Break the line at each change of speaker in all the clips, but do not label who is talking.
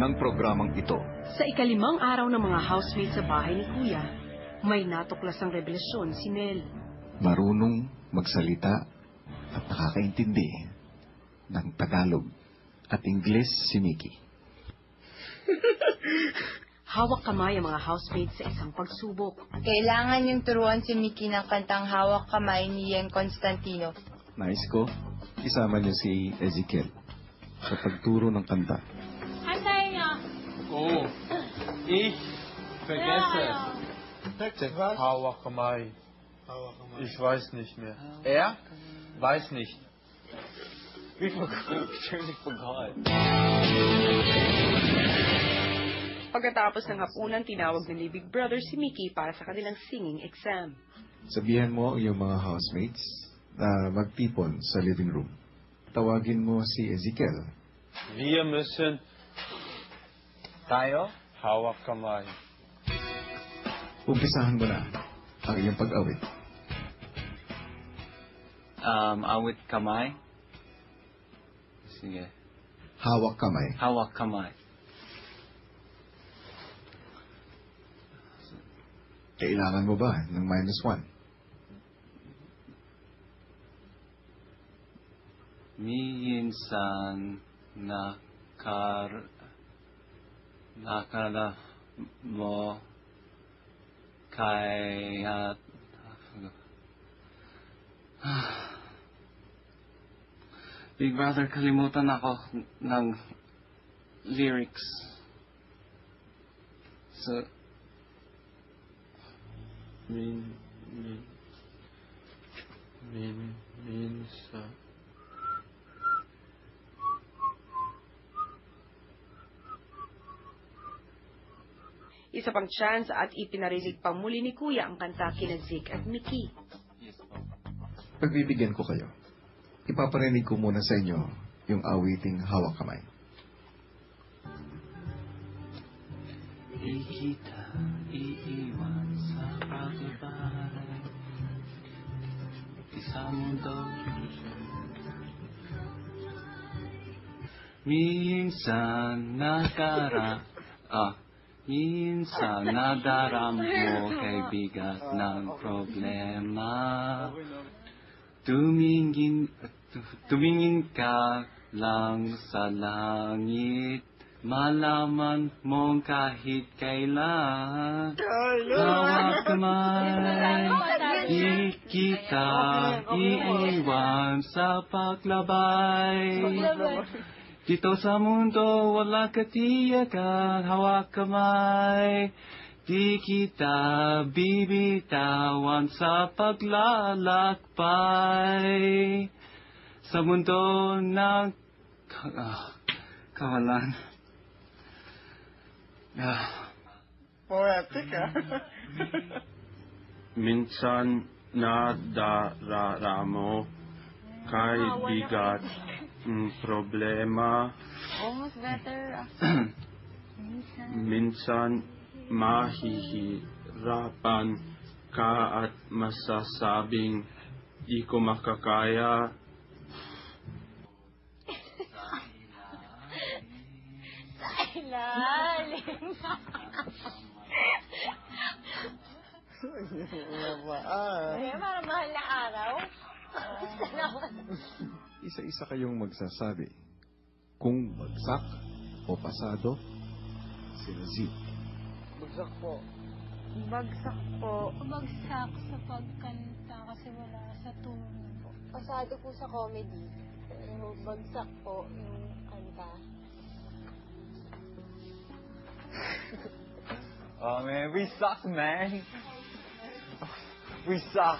ng programang ito.
Sa ikalimang araw ng mga housemates sa bahay ni Kuya, may natuklasang revelasyon si Nel.
Marunong magsalita at nakakaintindi ng Tagalog at Ingles si Mickey.
Hawak kamay ang mga housemates sa isang pagsubok.
Kailangan yung turuan si Mickey ng kantang Hawak Kamay ni Yen Constantino.
Nais ko, isama niyo si Ezekiel sa pagturo ng kanta.
Antayin niyo.
Oh, ich vergesse. Hawak Kamay. Ich weiß nicht mehr. Er? Weiß nicht. We surely forgot.
Pagkatapos ng hapunan, tinawag ni Big Brother si Mickey para sa kanilang singing exam.
Sabihan mo ang iyong mga housemates na magtipon sa living room. Tawagin mo si Ezekiel.
Wir müssen
Tayo?
Hawak Kamay.
Umpisahan mo na ang iyong pag-awit.
Awit kamay. Sige.
Hawak kamay.
Hawak kamay.
Kailangan mo ba ng -1?
Minsan nakala mo kaya Big Brother, kalimutan ako ng lyrics. So,
minsan.
Isa pang chance at ipinarinig pa muli ni Kuya ang kanta kina Zeke at Mickey.
Pagbibigyan ko kayo. Ipaparinig ko muna sa inyo yung awiting Hawak Kamay.
Di kita iiwan sa pagbabahay, sa mundo. Minsan nadarama mo kay bigat ng problema. Tumingin ka lang sa langit, malaman mong kahit kailan. Hawak kamay, di kita iiwan sa paglabay. Dito sa mundo wala katiyakan, hawak kamay. Di kita bibitawan sa paglalakbay. Sa mundo ng kawalan.
Poetic, Minsan nadararamo kay bigat problema.
Almost better.
Minsan mahihirapan ka at masasabing di ko makakaya.
Ilalim. Para mahal na araw.
Isa-isa kayong magsasabi kung bagsak o pasado sila Zeke.
Bagsak po.
Bagsak po.
Bagsak sa pagkanta kasi wala sa tono.
Pasado po sa comedy. Pero bagsak po yung kanta.
Oh man, we suck, man. We suck.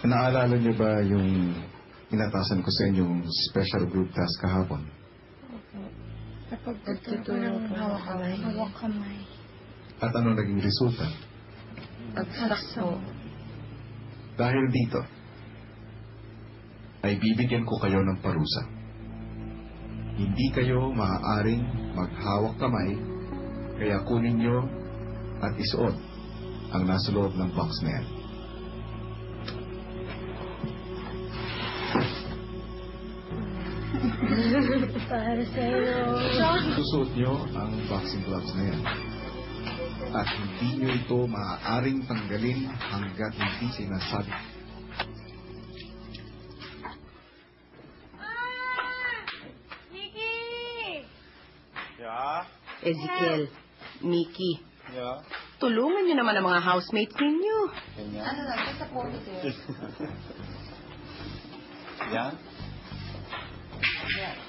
Naalala niyo ba yung inatasan ko sa inyong special group task kahapon?
Sa pagtuturo ng hawak kamay. Hawak kamay.
At ano naging resulta?
Bagsak po.
Dahil dito, ay bibigyan ko kayo ng parusa. Hindi kayo maaaring maghawak kamay, kaya kunin nyo at isuot ang nasa loob ng box na yan.
Para sa'yo.
Susuot nyo ang boxing gloves na yan. At hindi nyo ito maaaring tanggalin hanggat hindi sinasabi.
Yeah?
Ezekiel, Mickey,
Yeah?
tulungan niyo naman ang mga housemates ninyo.
Ano lang, just a ponytail.
Yeah?
Yeah.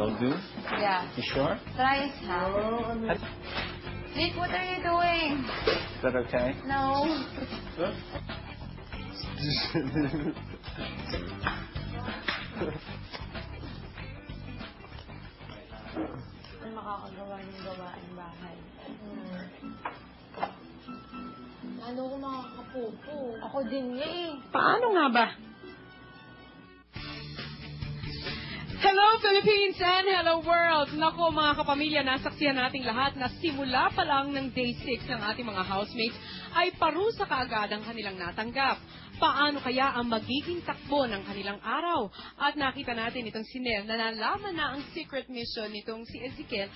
Will do?
Yeah.
You sure?
Try it, ha? Nick, what are you doing?
Is that okay?
No.
Ano makakagawa ng gawain bahay? Ano ko makakapupo? Ako din nga eh.
Paano nga ba?
Hello Philippines and hello world! Nako mga kapamilya, nasaksihan nating lahat na simula pa lang ng day 6 ng ating mga housemates ay parusa kaagad ang kanilang natanggap. Paano kaya ang magiging takbo ng kanilang araw? At nakita natin itong si Nel na nalaman na ang secret mission nitong si Ezekiel,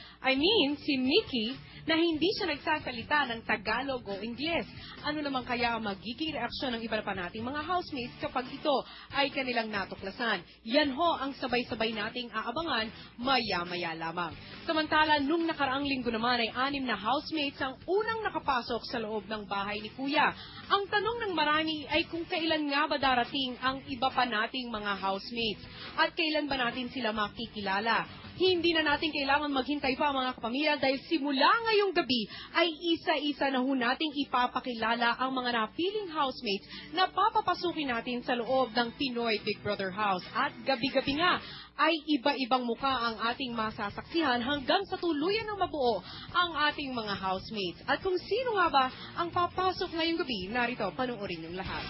si Mickey, na hindi siya nagsasalita ng Tagalog o Ingles. Ano naman kaya ang magiging reaksyon ng iba pa nating mga housemates kapag ito ay kanilang natuklasan? Yan ho ang sabay-sabay nating aabangan maya-maya lamang. Samantala, nung nakaraang linggo naman ay 6 na housemates ang unang nakapasok sa loob ng bahay ni Kuya. Ang tanong ng marami ay kung kailan nga ba darating ang iba pa nating mga housemates at kailan ba natin sila makikilala. Hindi na natin kailangan maghintay pa mga kapamilya dahil simula ngayong gabi ay isa-isa na ho nating ipapakilala ang mga napiling housemates na papapasukin natin sa loob ng Pinoy Big Brother House. At gabi-gabi nga ay iba-ibang muka ang ating masasaksihan hanggang sa tuluyan ng mabuo ang ating mga housemates. At kung sino nga ba ang papasok ngayong gabi, narito, panuorin yung lahat.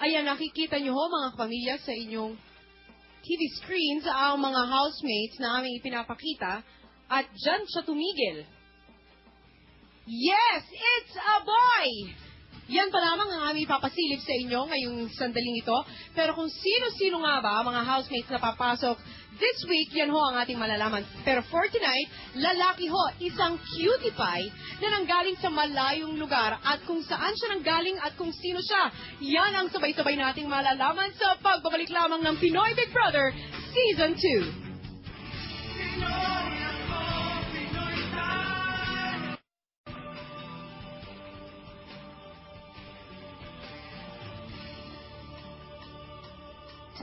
Ayan, nakikita nyo ho mga kapamilya sa inyong TV screens ang mga housemates na aming ipinapakita at dyan siya tumigil. Yes, it's a boy! Yan pa lamang ang aming papasilip sa inyo ngayong sandaling ito. Pero kung sino-sino nga ba ang mga housemates na papasok this week, yan ho ang ating malalaman. Pero for tonight, lalaki ho, isang cutie pie na nanggaling sa malayong lugar. At kung saan siya nanggaling at kung sino siya, yan ang sabay-sabay nating malalaman sa pagbabalik lamang ng Pinoy Big Brother Season 2.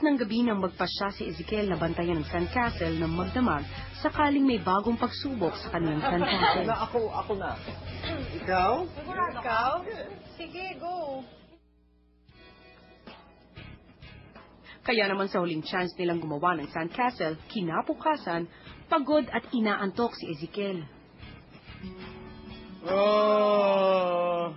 Ng gabi nang magpasya si Ezekiel na bantayan ng sandcastle ng magdamag sakaling may bagong pagsubok sa kanilang sandcastle.
Ako na. Ikaw?
Ikaw? Sige, go.
Kaya naman sa huling chance nilang gumawa ng sandcastle, kinabukasan, pagod at inaantok si Ezekiel.
Oh!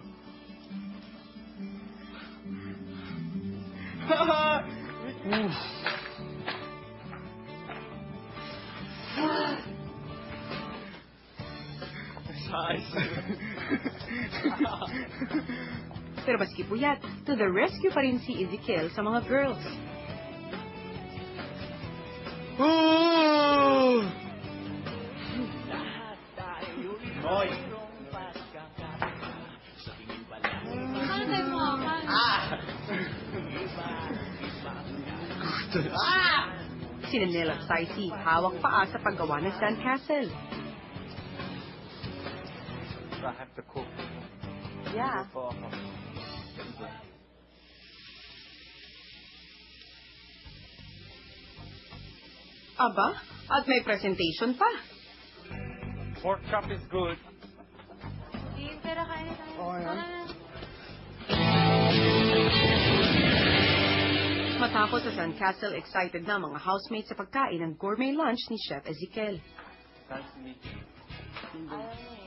Pero maski puyat, to the rescue pa rin si Ezekiel sa mga girls.
Hoy!
Sina Nel at Stacy, hawak paa sa paggawa ng sandcastle.
I have to cook.
Yeah.
Aba, at may presentation pa.
Pork chop is good.
Hindi, pero kain na tayo.
Oh, yeah.
Matapos sa sandcastle, excited na mga housemates sa pagkain ng gourmet lunch ni Chef Ezekiel.
Nice to meet you.
Ayaw niya